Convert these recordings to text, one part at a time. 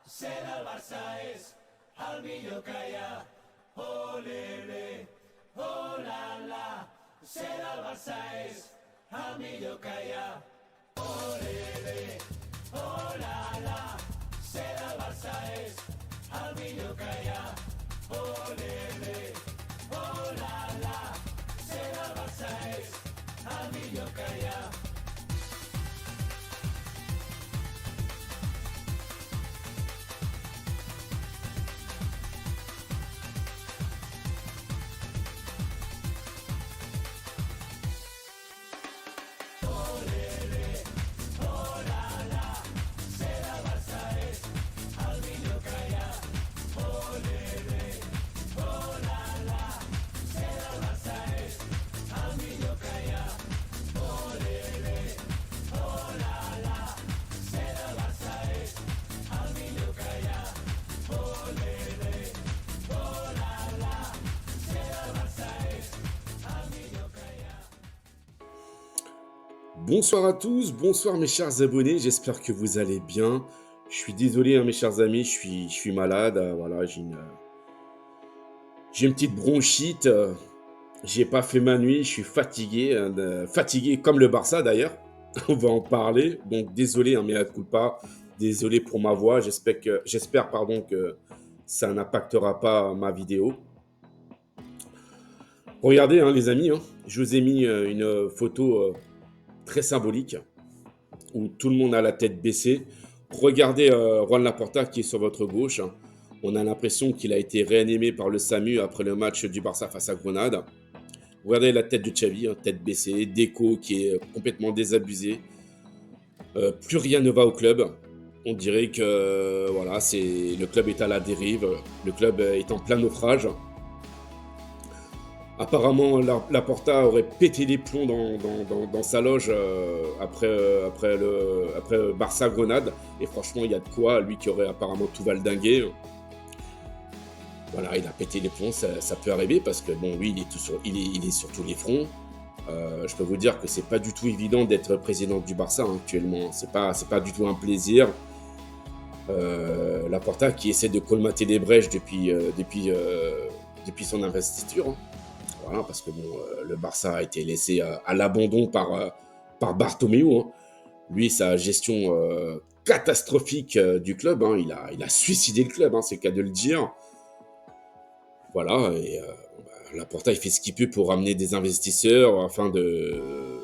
ser del Barça és el millor que hi ha. Olele, oh la la, ser del Barça és el millor que hi ha. Olele, oh la la, ser del Barça és el millor que hi ha. Olele, oh la la, ser del Barça és el millor que hi ha. Bonsoir à tous, bonsoir mes chers abonnés, j'espère que vous allez bien. Je suis désolé mes chers amis, je suis malade, voilà, j'ai une petite bronchite, j'ai pas fait ma nuit, je suis fatigué, fatigué comme le Barça d'ailleurs, on va en parler, donc désolé, mea culpa, désolé pour ma voix, j'espère pardon que ça n'impactera pas ma vidéo. Regardez les amis, je vous ai mis une photo très symbolique, où tout le monde a la tête baissée. Regardez Juan Laporta qui est sur votre gauche. On a l'impression qu'il a été réanimé par le SAMU après le match du Barça face à Grenade. Regardez la tête de Xavi, tête baissée. Deco qui est complètement désabusé. Plus rien ne va au club. On dirait que voilà, le club est à la dérive. Le club est en plein naufrage. Apparemment, Laporta aurait pété les plombs dans sa loge après Barça-Grenade. Et franchement, il y a de quoi, lui qui aurait apparemment tout valdingué. Voilà, il a pété les plombs, ça peut arriver parce que, bon, oui, il est sur tous les fronts. Je peux vous dire que c'est pas du tout évident d'être président du Barça actuellement. C'est pas du tout un plaisir. Laporta qui essaie de colmater les brèches depuis son investiture. Voilà, parce que le Barça a été laissé à l'abandon par Bartomeu. Lui, sa gestion catastrophique du club, il a suicidé le club, c'est le cas de le dire. Voilà, et Laporta, il fait ce qu'il peut pour ramener des investisseurs afin de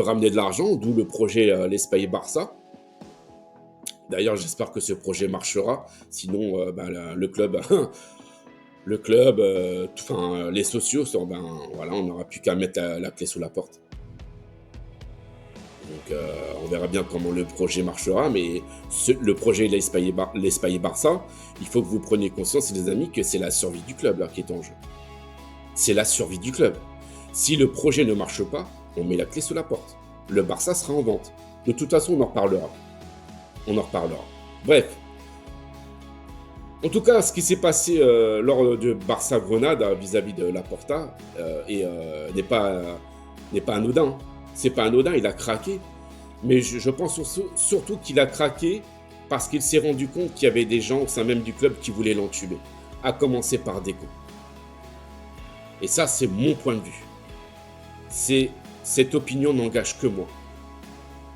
ramener de l'argent, d'où le projet l'Espagne-Barça. D'ailleurs, j'espère que ce projet marchera, sinon le club... Le club, les sociaux, voilà, on n'aura plus qu'à mettre la clé sous la porte. Donc, on verra bien comment le projet marchera, mais le projet l'Espagne-Barça, il faut que vous preniez conscience, les amis, que c'est la survie du club là, qui est en jeu. C'est la survie du club. Si le projet ne marche pas, on met la clé sous la porte. Le Barça sera en vente. De toute façon, on en reparlera. Bref. En tout cas, ce qui s'est passé lors de Barça-Grenade vis-à-vis de Laporta n'est pas anodin. C'est pas anodin, il a craqué. Mais je pense surtout qu'il a craqué parce qu'il s'est rendu compte qu'il y avait des gens au sein même du club qui voulaient l'entuber. À commencer par Deco. Et ça, c'est mon point de vue. Cette opinion n'engage que moi.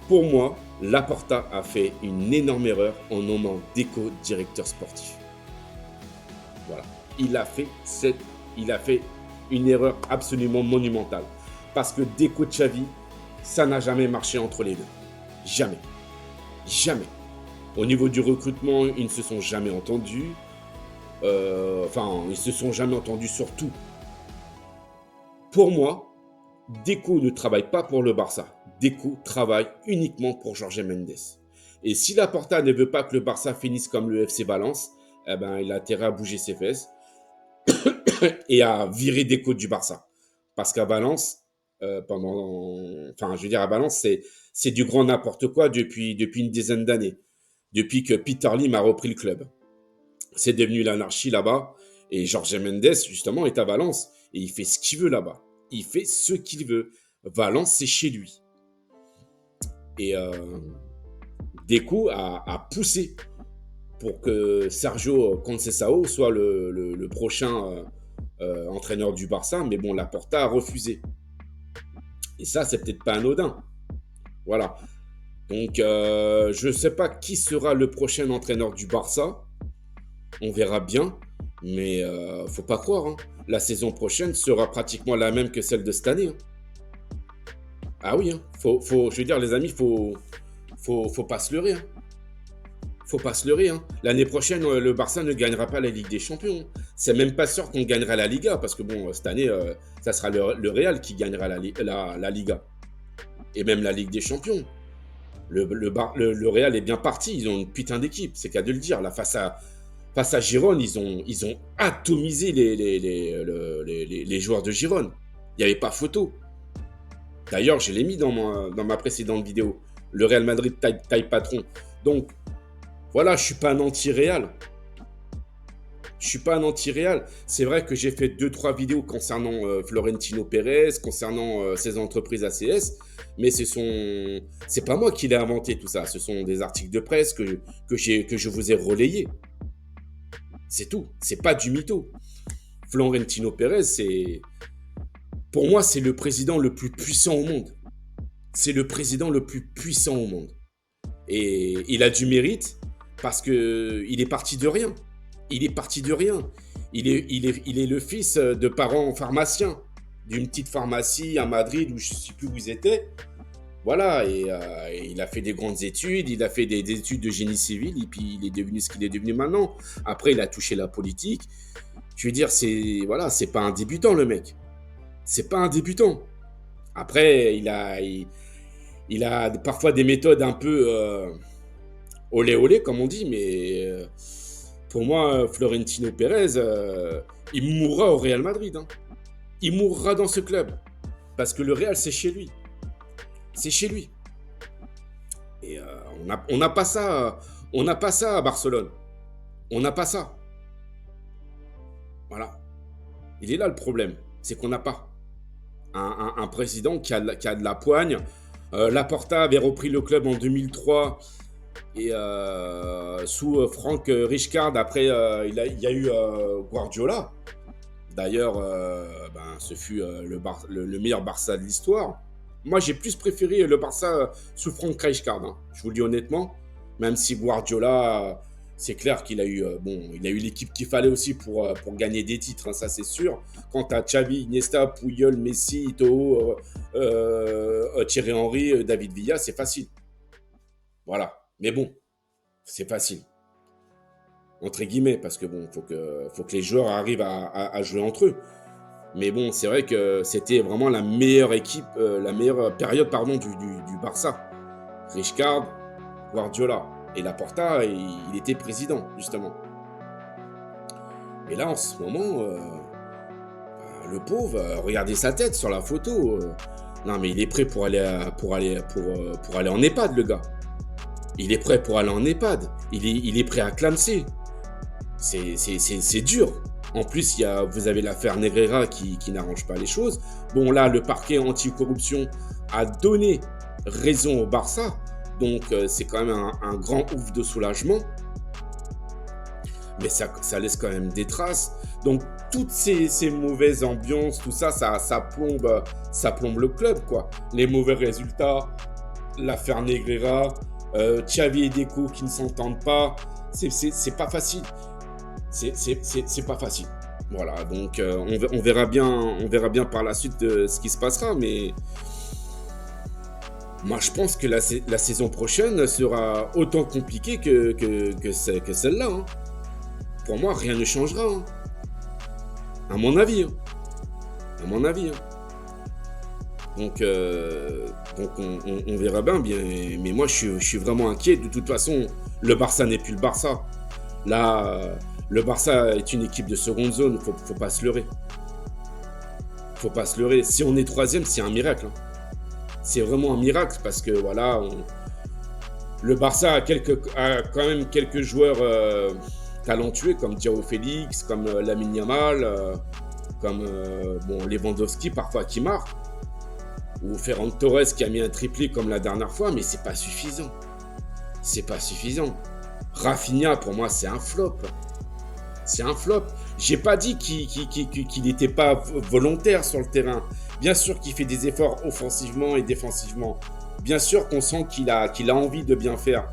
Pour moi, Laporta a fait une énorme erreur en nommant Deco directeur sportif. Voilà. Il a fait une erreur absolument monumentale. Parce que Deco Xavi, ça n'a jamais marché entre les deux. Jamais. Jamais. Au niveau du recrutement, ils ne se sont jamais entendus. Ils se sont jamais entendus sur tout. Pour moi, Deco ne travaille pas pour le Barça. Deco travaille uniquement pour Jorge Mendes. Et si Laporta ne veut pas que le Barça finisse comme le FC Valence, il a intérêt à bouger ses fesses et à virer Deco du Barça. Parce qu'à Valence, à Valence, c'est du grand n'importe quoi depuis une dizaine d'années. Depuis que Peter Lim a repris le club. C'est devenu l'anarchie là-bas. Et Jorge Mendes, justement, est à Valence. Et il fait ce qu'il veut là-bas. Il fait ce qu'il veut. Valence, c'est chez lui. Et Deco a poussé pour que Sergio Conceição soit le prochain entraîneur du Barça, mais bon, Laporta a refusé. Et ça, c'est peut-être pas anodin. Voilà. Donc, je ne sais pas qui sera le prochain entraîneur du Barça. On verra bien. Mais faut pas croire. Hein. La saison prochaine sera pratiquement la même que celle de cette année. Hein. Ah oui. Hein. Je veux dire, les amis, faut pas se leurrer. Hein. Faut pas se leurrer. Hein. L'année prochaine, le Barça ne gagnera pas la Ligue des Champions. C'est même pas sûr qu'on gagnera la Liga. Parce que bon, cette année, ça sera le Real qui gagnera la Liga. Et même la Ligue des Champions. Le Real est bien parti. Ils ont une putain d'équipe. C'est qu'à de le dire. Là, face à Girone, ils ont atomisé les joueurs de Girone. Il n'y avait pas photo. D'ailleurs, je l'ai mis dans ma précédente vidéo. Le Real Madrid taille patron. Donc, voilà, je ne suis pas un anti-Real. C'est vrai que j'ai fait 2-3 vidéos concernant Florentino Pérez, concernant ses entreprises ACS. Mais c'est pas moi qui l'ai inventé tout ça. Ce sont des articles de presse que je vous ai relayés. C'est tout. C'est pas du mytho. Florentino Pérez, pour moi, c'est le président le plus puissant au monde. C'est le président le plus puissant au monde. Et il a du mérite parce qu'il est parti de rien. Il est le fils de parents pharmaciens d'une petite pharmacie à Madrid où je ne sais plus où ils étaient. Voilà, et il a fait des grandes études, il a fait des études de génie civil, et puis il est devenu ce qu'il est devenu maintenant. Après, il a touché la politique. Je veux dire, c'est pas un débutant, le mec. C'est pas un débutant. Après, il a parfois des méthodes un peu olé olé, comme on dit, mais pour moi, Florentino Pérez, il mourra au Real Madrid. Hein. Il mourra dans ce club. Parce que le Real, c'est chez lui. C'est chez lui. Et on n'a pas ça. On n'a pas ça à Barcelone. On n'a pas ça. Voilà. Il est là le problème. C'est qu'on n'a pas un président qui a de la poigne. Laporta avait repris le club en 2003 et sous Franck Rijkaard. Après, il y a eu Guardiola. D'ailleurs, ce fut le meilleur Barça de l'histoire. Moi, j'ai plus préféré le Barça sous Franck Rijkaard. Hein. Je vous le dis honnêtement. Même si Guardiola, c'est clair qu'il a eu, il a eu l'équipe qu'il fallait aussi pour gagner des titres, hein, ça c'est sûr. Quant à Xavi, Iniesta, Puyol, Messi, Eto'o, Thierry Henry, David Villa, c'est facile. Voilà. Mais bon, c'est facile. Entre guillemets, parce que bon, faut que les joueurs arrivent à jouer entre eux. Mais bon, c'est vrai que c'était vraiment la meilleure équipe, la meilleure période du Barça. Rijkaard, Guardiola et Laporta, il était président, justement. Et là, en ce moment, le pauvre, regardez sa tête sur la photo. Non, mais il est prêt pour aller en EHPAD, le gars. Il est prêt pour aller en EHPAD. Il est prêt à clamser. C'est dur. En plus, vous avez l'affaire Negreira qui n'arrange pas les choses. Bon, là, le parquet anticorruption a donné raison au Barça. Donc, c'est quand même un grand ouf de soulagement. Mais ça laisse quand même des traces. Donc, toutes ces mauvaises ambiances, tout ça, ça plombe le club, quoi. Les mauvais résultats, l'affaire Negreira, Xavi et Deco qui ne s'entendent pas. C'est pas facile. C'est pas facile. Voilà, donc on verra bien par la suite de ce qui se passera, mais moi je pense que la saison prochaine sera autant compliquée que celle-là. Hein. Pour moi, rien ne changera. Hein. À mon avis. Hein. À mon avis. Hein. Donc on verra bien, mais moi je suis vraiment inquiet. De toute façon, le Barça n'est plus le Barça. Là, le Barça est une équipe de seconde zone, faut pas se leurrer. Faut pas se leurrer. Si on est troisième, c'est un miracle. Hein. C'est vraiment un miracle parce que voilà, le Barça a quand même quelques joueurs talentueux comme João Félix, comme Lamine Yamal, comme Lewandowski parfois qui marque, ou Ferran Torres qui a mis un triplé comme la dernière fois, mais c'est pas suffisant. C'est pas suffisant. Rafinha, pour moi, c'est un flop. C'est un flop. J'ai pas dit qu'il n'était pas volontaire sur le terrain. Bien sûr qu'il fait des efforts offensivement et défensivement. Bien sûr qu'on sent qu'il a envie de bien faire.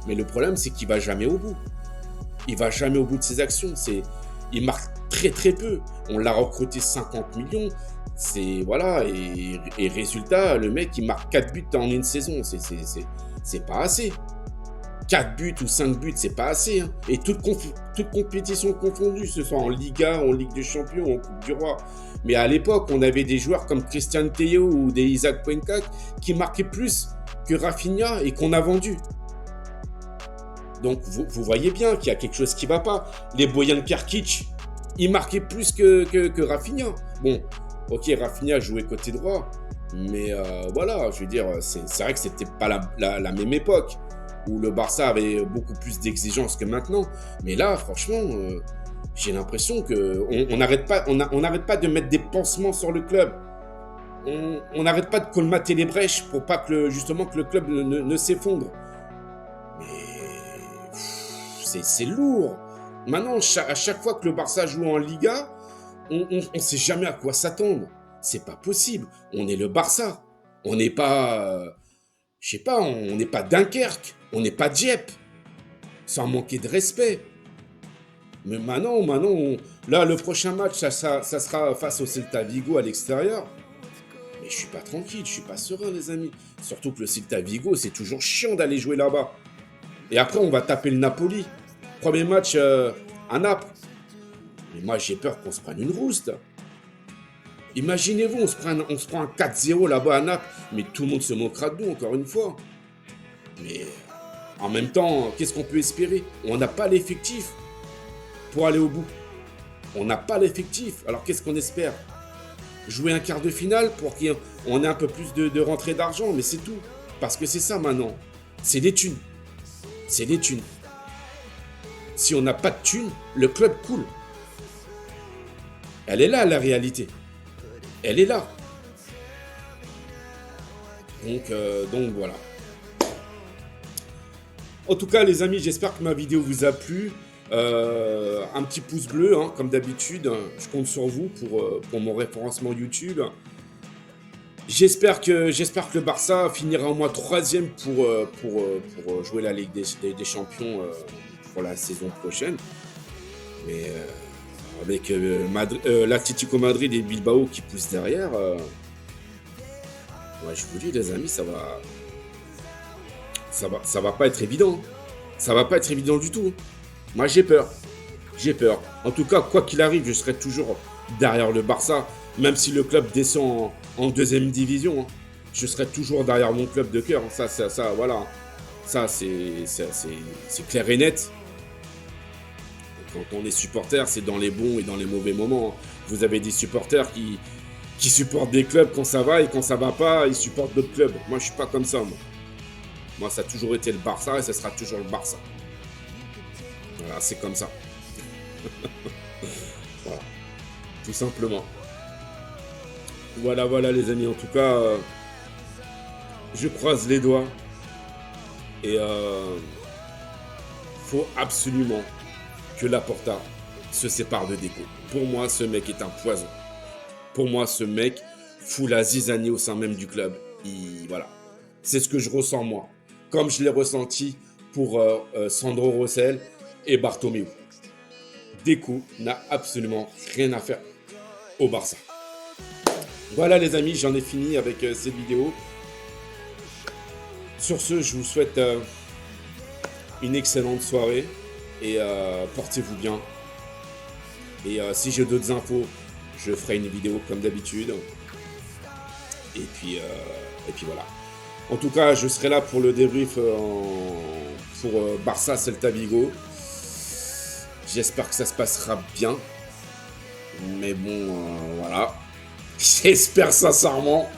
Mais le problème, c'est qu'il va jamais au bout. Il va jamais au bout de ses actions. Il marque très très peu. On l'a recruté 50 millions. Voilà. Et résultat, le mec, il marque 4 buts en une saison. C'est pas assez. 4 buts ou 5 buts, c'est pas assez. Hein. Et toute compétition confondue, ce soit en Liga, en Ligue des Champions, en Coupe du Roi. Mais à l'époque, on avait des joueurs comme Christian Théo ou des Isaac Cuenca qui marquaient plus que Rafinha et qu'on a vendu. Donc, vous voyez bien qu'il y a quelque chose qui ne va pas. Les Bojan Krkić, ils marquaient plus que Rafinha. Bon, ok, Rafinha jouait côté droit. Mais voilà, je veux dire, c'est vrai que c'était pas la même époque où le Barça avait beaucoup plus d'exigences que maintenant. Mais là, franchement, j'ai l'impression qu'on n'arrête pas de mettre des pansements sur le club. On n'arrête pas de colmater les brèches pour pas que le club ne s'effondre. Mais c'est lourd. Maintenant, à chaque fois que le Barça joue en Liga, on ne sait jamais à quoi s'attendre. C'est pas possible. On est le Barça. On n'est pas... je sais pas, on n'est pas Dunkerque, on n'est pas Dieppe, sans manquer de respect. Mais maintenant, là, le prochain match, ça sera face au Celta Vigo à l'extérieur. Mais je suis pas tranquille, je suis pas serein, les amis. Surtout que le Celta Vigo, c'est toujours chiant d'aller jouer là-bas. Et après, on va taper le Napoli. Premier match à Naples. Mais moi, j'ai peur qu'on se prenne une rouste. Imaginez-vous, on se prend un 4-0 là-bas à Naples, mais tout le monde se moquera de nous, encore une fois. Mais en même temps, qu'est-ce qu'on peut espérer? On n'a pas l'effectif pour aller au bout. On n'a pas l'effectif, alors qu'est-ce qu'on espère? Jouer un quart de finale pour qu'on ait un peu plus de rentrée d'argent, mais c'est tout. Parce que c'est ça maintenant. C'est des thunes. C'est des thunes. Si on n'a pas de thunes, le club coule. Elle est là, la réalité. Elle est là. Donc voilà. En tout cas, les amis, j'espère que ma vidéo vous a plu. Un petit pouce bleu, hein, comme d'habitude. Je compte sur vous pour mon référencement YouTube. J'espère que le Barça finira au moins 3e pour jouer la Ligue des Champions pour la saison prochaine. Mais avec l'Atlético Madrid et Bilbao qui poussent derrière, ouais, je vous dis, les amis, ça va pas être évident. Ça va pas être évident du tout. Moi, j'ai peur. En tout cas, quoi qu'il arrive, je serai toujours derrière le Barça, même si le club descend en 2e division. Hein. Je serai toujours derrière mon club de cœur. Ça, voilà. Ça, c'est clair et net. Quand on est supporter, c'est dans les bons et dans les mauvais moments. Vous avez des supporters qui supportent des clubs quand ça va, et quand ça va pas, ils supportent d'autres clubs. Moi, je suis pas comme ça, moi, ça a toujours été le Barça et ça sera toujours le Barça. Voilà, c'est comme ça. Voilà. Tout simplement. Voilà, les amis. En tout cas, je croise les doigts. Et faut absolument que Laporta se sépare de Deco. Pour moi, ce mec est un poison. Pour moi, ce mec fout la zizanie au sein même du club. Voilà. C'est ce que je ressens, moi. Comme je l'ai ressenti pour Sandro Rosell et Bartomeu. Deco n'a absolument rien à faire au Barça. Voilà, les amis, j'en ai fini avec cette vidéo. Sur ce, je vous souhaite une excellente soirée. Et portez-vous bien. Et si j'ai d'autres infos, je ferai une vidéo comme d'habitude. Et puis voilà. En tout cas, je serai là pour le débrief pour Barça Celta Vigo. J'espère que ça se passera bien. Mais bon, voilà. J'espère sincèrement.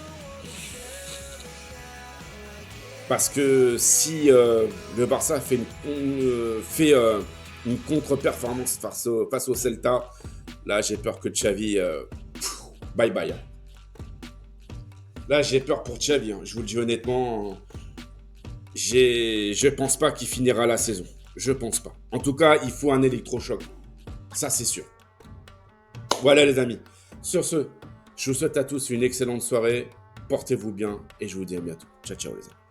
Parce que si le Barça fait une contre-performance face au Celta, là j'ai peur que Xavi... bye bye. Là j'ai peur pour Xavi, hein. Je vous le dis honnêtement. Je pense pas qu'il finira la saison. Je pense pas. En tout cas, il faut un électrochoc. Ça, c'est sûr. Voilà les amis. Sur ce, je vous souhaite à tous une excellente soirée. Portez-vous bien et je vous dis à bientôt. Ciao, ciao les amis.